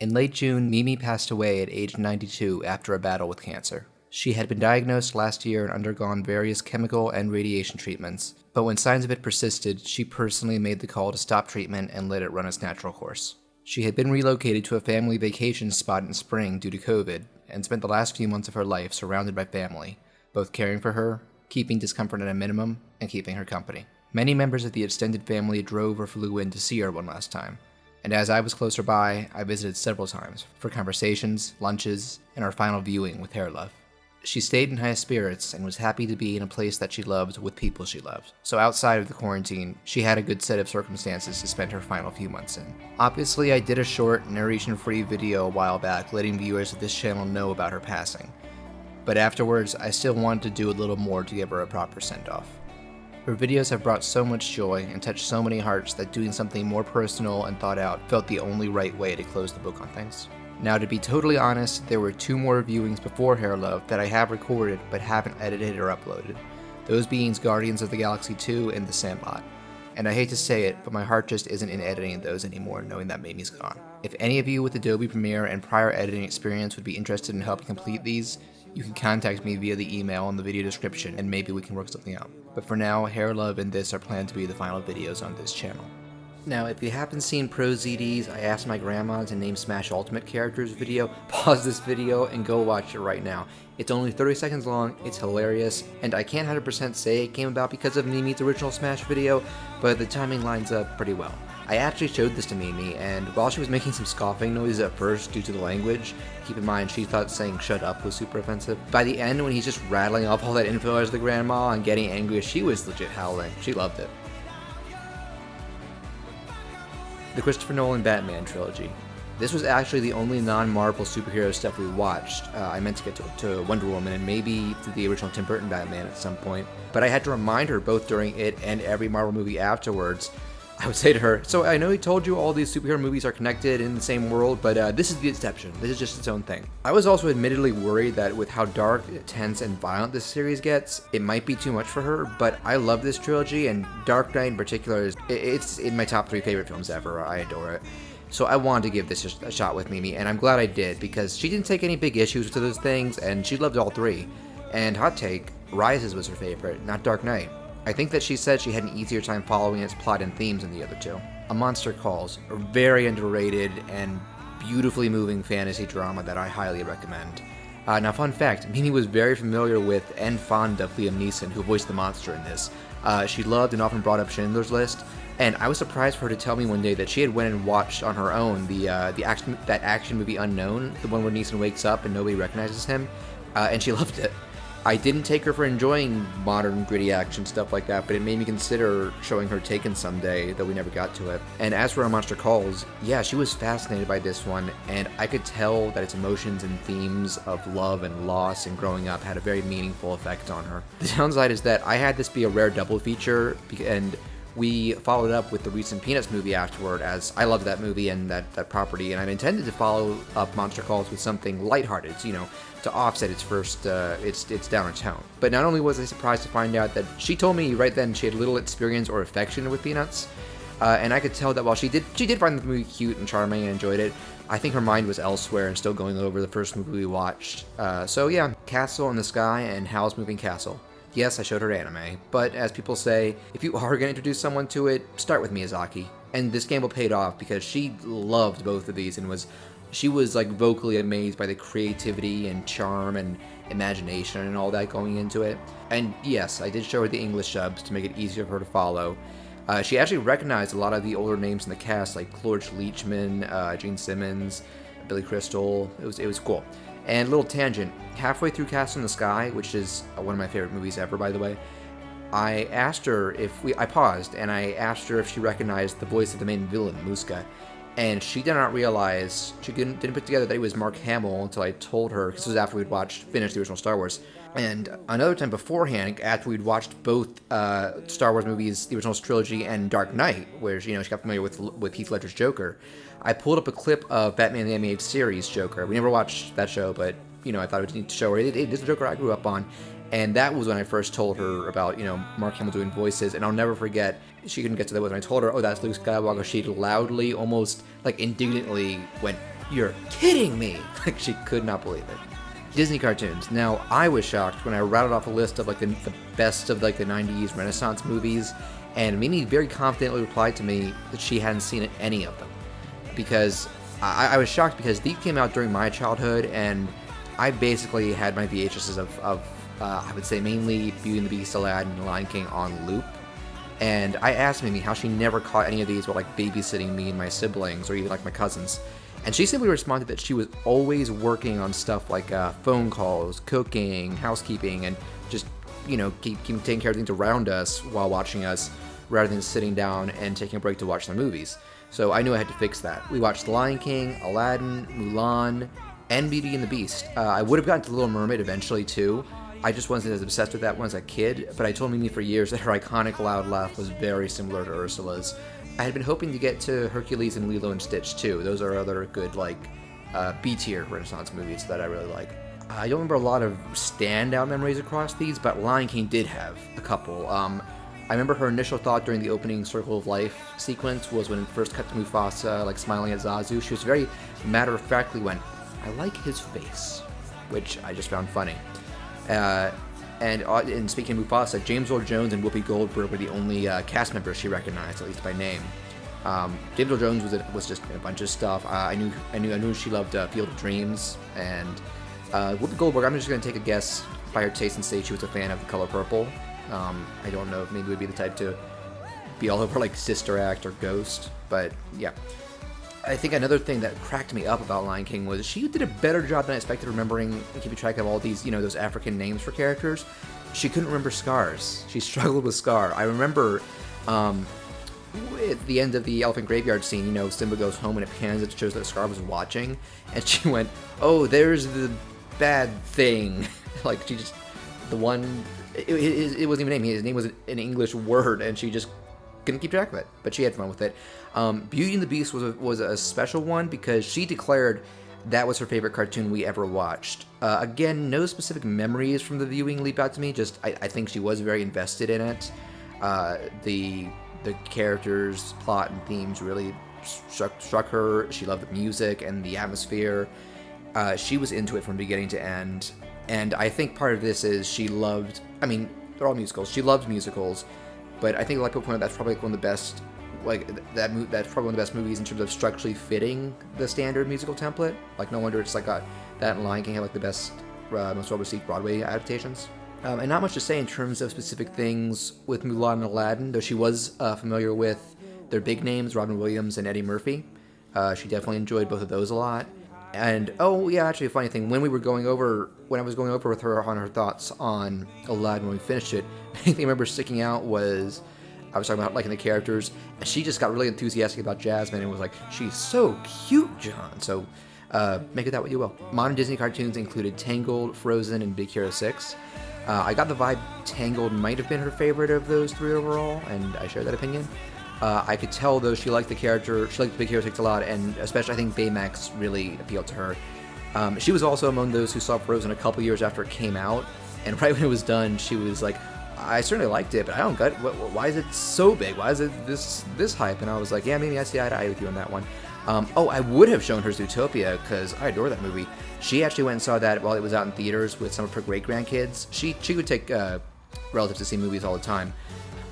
In late June, Mimi passed away at age 92 after a battle with cancer. She had been diagnosed last year and undergone various chemical and radiation treatments, but when signs of it persisted, she personally made the call to stop treatment and let it run its natural course. She had been relocated to a family vacation spot in spring due to COVID, and spent the last few months of her life surrounded by family, both caring for her, keeping discomfort at a minimum, and keeping her company. Many members of the extended family drove or flew in to see her one last time, and as I was closer by, I visited several times for conversations, lunches, and our final viewing with Hair Love. She stayed in high spirits and was happy to be in a place that she loved with people she loved. So outside of the quarantine, she had a good set of circumstances to spend her final few months in. Obviously, I did a short, narration-free video a while back letting viewers of this channel know about her passing. But afterwards, I still wanted to do a little more to give her a proper send-off. Her videos have brought so much joy and touched so many hearts that doing something more personal and thought out felt the only right way to close the book on things. Now, to be totally honest, there were 2 more viewings before Hair Love that I have recorded but haven't edited or uploaded. Those being Guardians of the Galaxy 2 and The Sandlot. And I hate to say it, but my heart just isn't in editing those anymore, knowing that Mimi's gone. If any of you with Adobe Premiere and prior editing experience would be interested in helping complete these, you can contact me via the email in the video description and maybe we can work something out. But for now, Hair Love and this are planned to be the final videos on this channel. Now, if you haven't seen ProZDS, I Asked My Grandma to Name Smash Ultimate Characters video, pause this video and go watch it right now. It's only 30 seconds long, it's hilarious, and I can't 100% say it came about because of Mimi's original Smash video, but the timing lines up pretty well. I actually showed this to Mimi, and while she was making some scoffing noises at first due to the language, keep in mind she thought saying shut up was super offensive, by the end when he's just rattling off all that info as the grandma and getting angry, she was legit howling. She loved it. The Christopher Nolan Batman trilogy. This was actually the only non-Marvel superhero stuff we watched. I meant to get to Wonder Woman and maybe to the original Tim Burton Batman at some point, but I had to remind her both during it and every Marvel movie afterwards. I would say to her, so I know he told you all these superhero movies are connected in the same world, but this is the exception. This is just its own thing. I was also admittedly worried that with how dark, tense, and violent this series gets, it might be too much for her, but I love this trilogy, and Dark Knight in particular, it's in my top 3 favorite films ever. I adore it. So I wanted to give this a shot with Mimi, and I'm glad I did, because she didn't take any big issues to those things, and she loved all 3. And hot take, Rises was her favorite, not Dark Knight. I think that she said she had an easier time following its plot and themes than the other 2. A Monster Calls, a very underrated and beautifully moving fantasy drama that I highly recommend. Now, fun fact, Mimi was very familiar with and fond of Liam Neeson, who voiced the monster in this. She loved and often brought up Schindler's List, and I was surprised for her to tell me one day that she had went and watched on her own that action movie Unknown, the one where Neeson wakes up and nobody recognizes him, and she loved it. I didn't take her for enjoying modern gritty action stuff like that, but it made me consider showing her Taken someday, though we never got to it. And as for A Monster Calls, yeah, she was fascinated by this one, and I could tell that its emotions and themes of love and loss and growing up had a very meaningful effect on her. The downside is that I had this be a rare double feature, and we followed up with the recent Peanuts movie afterward, as I loved that movie and that property, and I intended to follow up Monster Calls with something lighthearted, to offset its first, its downer tone. But not only was I surprised to find out that she told me right then she had little experience or affection with Peanuts, and I could tell that while she did find the movie cute and charming and enjoyed it, I think her mind was elsewhere and still going over the first movie we watched. So yeah, Castle in the Sky and Howl's Moving Castle. Yes, I showed her anime, but as people say, if you are going to introduce someone to it, start with Miyazaki. And this gamble paid off because she loved both of these and she was like vocally amazed by the creativity and charm and imagination and all that going into it. And yes, I did show her the English subs to make it easier for her to follow. She actually recognized a lot of the older names in the cast, like Clorch Leachman, Gene Simmons, Billy Crystal. It was cool. And little tangent, halfway through Castle in the Sky, which is one of my favorite movies ever, by the way, I asked her I paused, and I asked her if she recognized the voice of the main villain, Muska. And she did not realize, she didn't put together that it was Mark Hamill until I told her, because this was after we'd finished the original Star Wars. And another time beforehand, after we'd watched both Star Wars movies, the original trilogy and Dark Knight, where she got familiar with Heath Ledger's Joker, I pulled up a clip of Batman the Animated Series Joker. We never watched that show, but I thought I would need to show her, hey, this is the Joker I grew up on. And that was when I first told her about, Mark Hamill doing voices. And I'll never forget, she couldn't get to that when I told her, oh, that's Luke Skywalker. She loudly, almost like indignantly went, "You're kidding me!" Like, she could not believe it. Disney cartoons. Now, I was shocked when I rattled off a list of like the best of like the 90s Renaissance movies, and Mimi very confidently replied to me that she hadn't seen any of them. Because I was shocked because these came out during my childhood, and I basically had my VHSs of I would say mainly Beauty and the Beast, Aladdin, and Lion King on loop. And I asked Mimi how she never caught any of these while like babysitting me and my siblings or even like my cousins. And she simply responded that she was always working on stuff like phone calls, cooking, housekeeping, and just, keep taking care of things around us while watching us rather than sitting down and taking a break to watch the movies. So I knew I had to fix that. We watched The Lion King, Aladdin, Mulan, and Beauty and the Beast. I would have gotten to Little Mermaid eventually too. I just wasn't as obsessed with that one as a kid, but I told Mimi for years that her iconic loud laugh was very similar to Ursula's. I had been hoping to get to Hercules and Lilo and Stitch too. Those are other good B-tier Renaissance movies that I really like. I don't remember a lot of standout memories across these, but Lion King did have a couple. I remember her initial thought during the opening Circle of Life sequence was when it first cut to Mufasa, smiling at Zazu. She was very matter-of-factly went, "I like his face," which I just found funny. And speaking of Mufasa, James Earl Jones and Whoopi Goldberg were the only cast members she recognized, at least by name. James Earl Jones was just a bunch of stuff. I knew she loved Field of Dreams, and Whoopi Goldberg. I'm just going to take a guess by her taste and say she was a fan of The Color Purple. I don't know if maybe would be the type to be all over Sister Act or Ghost, but yeah. I think another thing that cracked me up about Lion King was she did a better job than I expected remembering and keeping track of all these, those African names for characters. She couldn't remember Scar's. She struggled with Scar. I remember at the end of the Elephant Graveyard scene, Simba goes home and it pans, it shows that Scar was watching, and she went, "Oh, there's the bad thing." She just, the one, it wasn't even a name. His name was an English word, and she just couldn't keep track of it, but she had fun with it. Beauty and the Beast was a special one because she declared that was her favorite cartoon we ever watched. Again, no specific memories from the viewing leap out to me, just I think she was very invested in it. The characters, plot, and themes really struck her. She loved the music and the atmosphere. She was into it from beginning to end, and I think part of this is she loved, they're all musicals, she loved musicals, but I think a lot of people point out that's probably one of the best, that's probably one of the best movies in terms of structurally fitting the standard musical template. No wonder it's that and Lion King have the best, most well-received Broadway adaptations. And not much to say in terms of specific things with Mulan and Aladdin, though she was familiar with their big names, Robin Williams and Eddie Murphy. She definitely enjoyed both of those a lot. And, actually a funny thing, when I was going over with her on her thoughts on Aladdin when we finished it, the thing I remember sticking out was, I was talking about liking the characters, and she just got really enthusiastic about Jasmine and was like, "She's so cute, John." So, make it that what you will. Modern Disney cartoons included Tangled, Frozen, and Big Hero 6. I got the vibe Tangled might have been her favorite of those three overall, and I share that opinion. I could tell, though, she liked the character, she liked Big Hero 6 a lot, and especially I think Baymax really appealed to her. She was also among those who saw Frozen a couple years after it came out, and right when it was done, she was like, "I certainly liked it, but I don't get it. Why is it so big? Why is it this hype?" And I was like, "Yeah, maybe I see eye to eye with you on that one." I would have shown her Zootopia because I adore that movie. She actually went and saw that while it was out in theaters with some of her great-grandkids. She would take relatives to see movies all the time.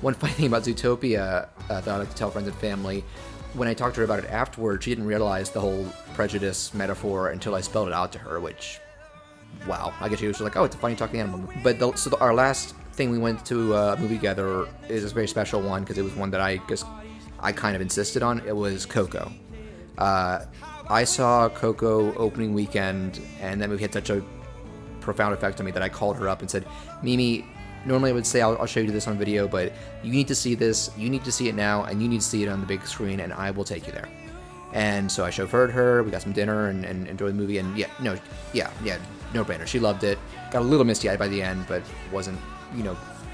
One funny thing about Zootopia that I like to tell friends and family, when I talked to her about it afterward, she didn't realize the whole prejudice metaphor until I spelled it out to her, which, wow. I guess she was just like, "Oh, it's a funny talking animal movie." But our last thing we went to a movie together is a very special one because it was one that I kind of insisted on. It was Coco. I saw Coco opening weekend, and that movie had such a profound effect on me that I called her up and said, "Mimi, normally I would say I'll show you this on video, but you need to see this, you need to see it now, and you need to see it on the big screen, and I will take you there." And so I chauffeured her, we got some dinner, and enjoyed the movie, and no brainer. She loved it. Got a little misty-eyed by the end, but wasn't,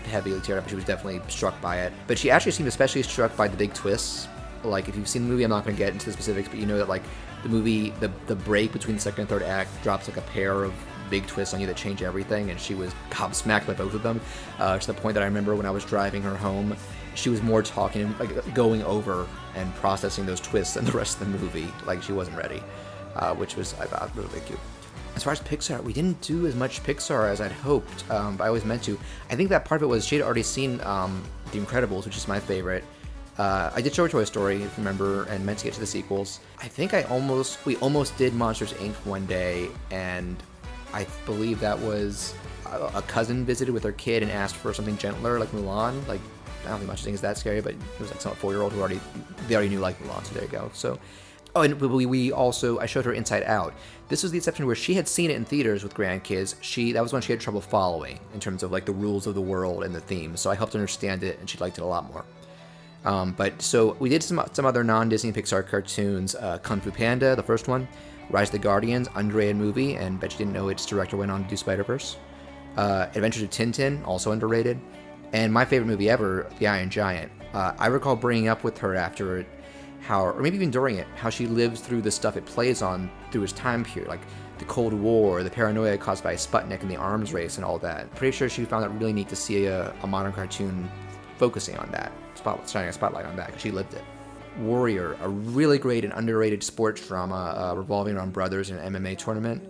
heavily teared up. She was definitely struck by it. But she actually seemed especially struck by the big twists. If you've seen the movie, I'm not going to get into the specifics, but you know that, the movie, the break between the second and third act drops, a pair of big twists on you that change everything, and she was gobsmacked by both of them, to the point that I remember when I was driving her home, she was more talking, going over and processing those twists than the rest of the movie. She wasn't ready. which was, I thought, really cute. As far as Pixar, we didn't do as much Pixar as I'd hoped, but I always meant to. I think that part of it was she had already seen The Incredibles, which is my favorite. I did show her Toy Story, if you remember, and meant to get to the sequels. I think we almost did Monsters, Inc. one day, and I believe that was a cousin visited with her kid and asked for something gentler, like Mulan. Like, I don't think much thing is that scary, but it was like some 4-year-old who already knew like Mulan, so there you go. So, and I showed her Inside Out. This was the exception where she had seen it in theaters with grandkids. That was when she had trouble following in terms of like the rules of the world and the theme. So I helped her understand it, and she liked it a lot more. But so we did some other non-Disney Pixar cartoons. Kung Fu Panda, the first one. Rise of the Guardians, underrated movie, and bet you didn't know its director went on to do Spider-Verse. Adventures of Tintin, also underrated. And my favorite movie ever, The Iron Giant. I recall bringing up with her after it or maybe even during it, how she lives through the stuff it plays on through its time period, like the Cold War, the paranoia caused by Sputnik and the arms race and all that. Pretty sure she found it really neat to see a modern cartoon focusing on that, shining a spotlight on that, because she lived it. Warrior, a really great and underrated sports drama revolving around brothers in an MMA tournament.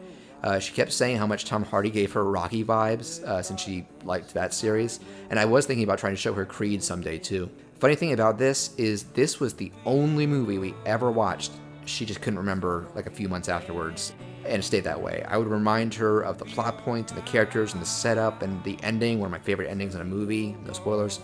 She kept saying how much Tom Hardy gave her Rocky vibes since she liked that series, and I was thinking about trying to show her Creed someday too. Funny thing about this is this was the only movie we ever watched she just couldn't remember like a few months afterwards, and it stayed that way. I would remind her of the plot points and the characters and the setup and the ending, one of my favorite endings in a movie, no spoilers,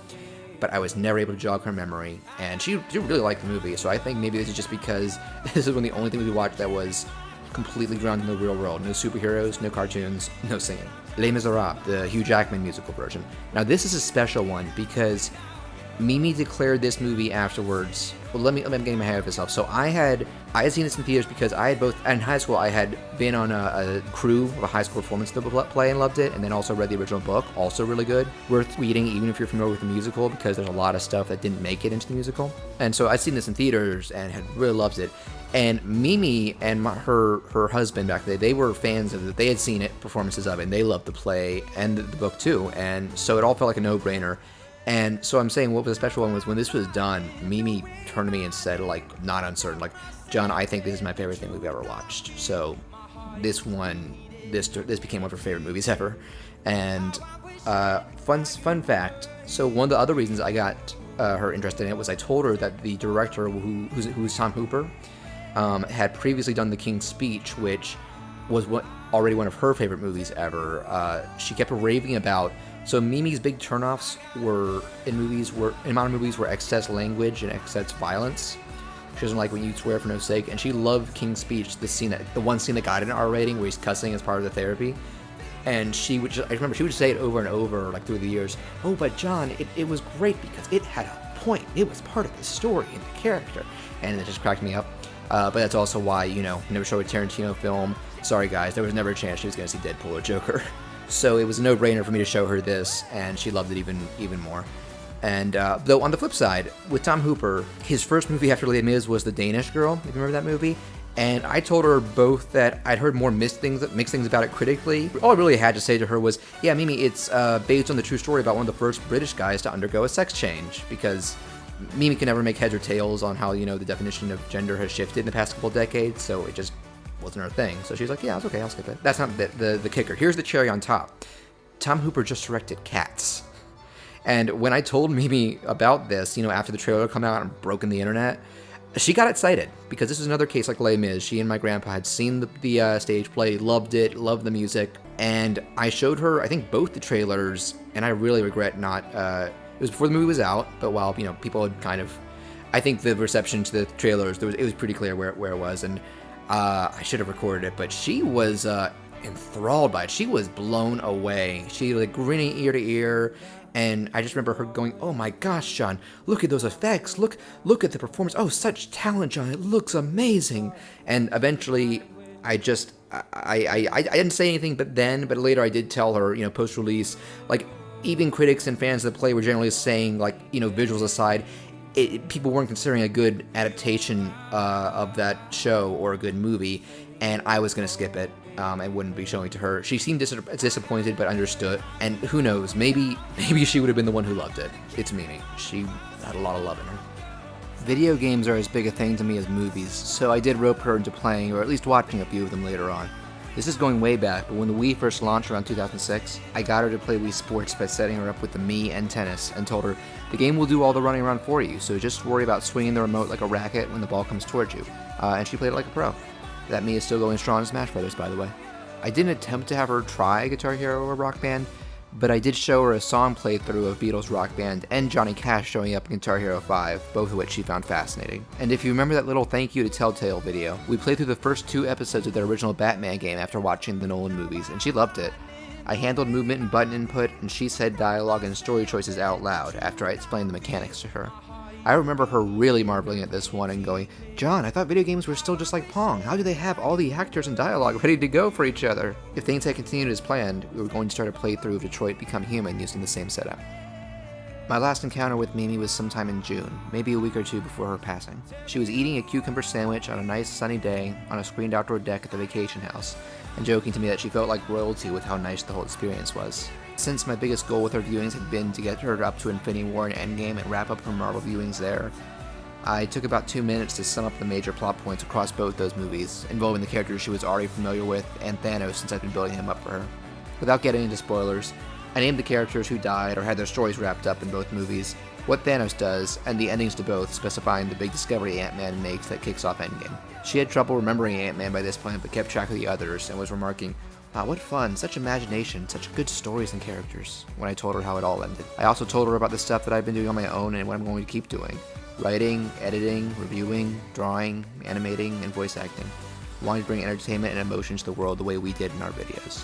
but I was never able to jog her memory, and she really liked the movie, so I think maybe this is just because this is one of the only things we watched that was completely grounded in the real world. No superheroes, no cartoons, no singing. Les Miserables, the Hugh Jackman musical version. Now this is a special one because Mimi declared this movie afterwards. Well, I'm getting my head of myself. So I had seen this in theaters because I had both, in high school I had been on a crew of a high school performance play and loved it, and then also read the original book, also really good. Worth reading even if you're familiar with the musical, because there's a lot of stuff that didn't make it into the musical. And so I'd seen this in theaters and had really loved it. And Mimi and her husband back then, they were fans of it. They had seen it, performances of it, and they loved the play and the book too. And so it all felt like a no-brainer. And so I'm saying what was a special one was when this was done, Mimi turned to me and said, like, not uncertain, like, John, I think this is my favorite thing we've ever watched. So this became one of her favorite movies ever. And fun fact, so one of the other reasons I got her interested in it was I told her that the director, who's Tom Hooper, had previously done The King's Speech, which was already one of her favorite movies ever. She kept raving about. So Mimi's big turnoffs in modern movies were excess language and excess violence. She doesn't like when you swear for no sake, and she loved King's Speech, the one scene that got an R rating where he's cussing as part of the therapy. And I remember she would say it over and over, like through the years. Oh, but John, it was great because it had a point. It was part of the story and the character, and it just cracked me up. But that's also why, never show a Tarantino film. Sorry guys, there was never a chance she was going to see Deadpool or Joker. So it was a no-brainer for me to show her this, and she loved it even more. And though on the flip side, with Tom Hooper, his first movie after Les Mis was The Danish Girl, if you remember that movie. And I told her both that I'd heard more mixed things about it critically. All I really had to say to her was, yeah, Mimi, it's based on the true story about one of the first British guys to undergo a sex change, because Mimi can never make heads or tails on how, the definition of gender has shifted in the past couple decades, so it just wasn't her thing. So she's like, yeah, it's okay, I'll skip it. That's not the kicker. Here's the cherry on top. Tom Hooper just directed Cats. And when I told Mimi about this, after the trailer come out and broken the internet, she got excited, because this is another case like Les Mis. She and my grandpa had seen the stage play, loved it, loved the music, and I showed her, I think, both the trailers, and I really regret not, it was before the movie was out, but while, people had kind of, I think the reception to the trailers, it was pretty clear where it was, and I should have recorded it, but she was enthralled by it. She was blown away. She like grinning ear to ear, and I just remember her going, "Oh my gosh, John! Look at those effects! Look at the performance! Oh, such talent, John! It looks amazing!" And eventually, I didn't say anything, but later I did tell her, post-release, like even critics and fans of the play were generally saying, like, visuals aside, people weren't considering a good adaptation of that show or a good movie, and I was going to skip it and wouldn't be showing it to her. She seemed disappointed, but understood, and who knows, maybe she would have been the one who loved it. It's Mimi. She had a lot of love in her. Video games are as big a thing to me as movies, so I did rope her into playing, or at least watching a few of them later on. This is going way back, but when the Wii first launched around 2006, I got her to play Wii Sports by setting her up with the Mii and tennis, and told her, the game will do all the running around for you, so just worry about swinging the remote like a racket when the ball comes towards you. And she played it like a pro. That Mii is still going strong in Smash Brothers, by the way. I didn't attempt to have her try Guitar Hero or Rock Band, but I did show her a song playthrough of Beatles Rock Band and Johnny Cash showing up in Guitar Hero 5, both of which she found fascinating. And if you remember that little thank you to Telltale video, we played through the first 2 episodes of their original Batman game after watching the Nolan movies, and she loved it. I handled movement and button input, and she said dialogue and story choices out loud after I explained the mechanics to her. I remember her really marveling at this one and going, John, I thought video games were still just like Pong. How do they have all the actors and dialogue ready to go for each other? If things had continued as planned, we were going to start a playthrough of Detroit Become Human using the same setup. My last encounter with Mimi was sometime in June, maybe a week or 2 before her passing. She was eating a cucumber sandwich on a nice sunny day on a screened outdoor deck at the vacation house, and joking to me that she felt like royalty with how nice the whole experience was. Since my biggest goal with her viewings had been to get her up to Infinity War and Endgame and wrap up her Marvel viewings there, I took about 2 minutes to sum up the major plot points across both those movies, involving the characters she was already familiar with and Thanos since I've been building him up for her. Without getting into spoilers, I named the characters who died or had their stories wrapped up in both movies, what Thanos does, and the endings to both, specifying the big discovery Ant-Man makes that kicks off Endgame. She had trouble remembering Ant-Man by this point, but kept track of the others and was remarking, wow, what fun, such imagination, such good stories and characters, when I told her how it all ended. I also told her about the stuff that I've been doing on my own and what I'm going to keep doing. Writing, editing, reviewing, drawing, animating, and voice acting. Wanting to bring entertainment and emotion to the world the way we did in our videos.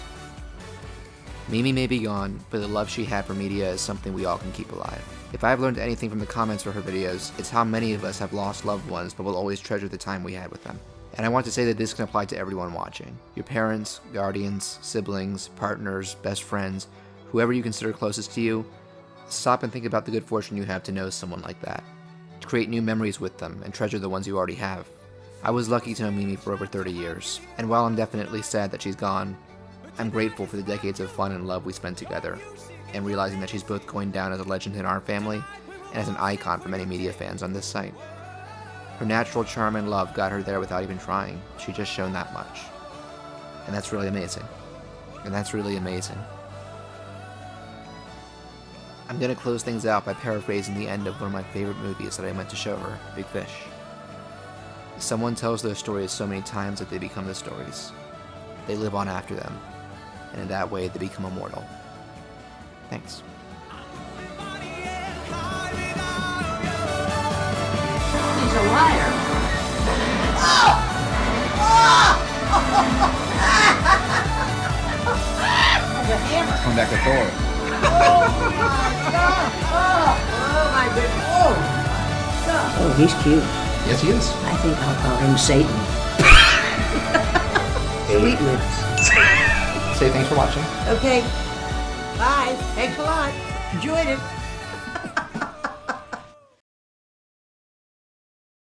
Mimi may be gone, but the love she had for media is something we all can keep alive. If I've learned anything from the comments for her videos, it's how many of us have lost loved ones but will always treasure the time we had with them. And I want to say that this can apply to everyone watching. Your parents, guardians, siblings, partners, best friends, whoever you consider closest to you, stop and think about the good fortune you have to know someone like that. To create new memories with them and treasure the ones you already have. I was lucky to know Mimi for over 30 years, and while I'm definitely sad that she's gone, I'm grateful for the decades of fun and love we spent together, and realizing that she's both going down as a legend in our family and as an icon for many media fans on this site. Her natural charm and love got her there without even trying. She just shown that much. And that's really amazing. And that's really amazing. I'm gonna close things out by paraphrasing the end of one of my favorite movies that I meant to show her, Big Fish. Someone tells their stories so many times that they become the stories. They live on after them, and in that way they become immortal. Thanks. He's a liar. There's a hammer. Come back to Thor. Oh my goodness. Oh, he's cute. Yes, he is. I think I'll call him Satan. Sweet lips. Say thanks for watching. Okay. Bye. Thanks a lot. Enjoyed it.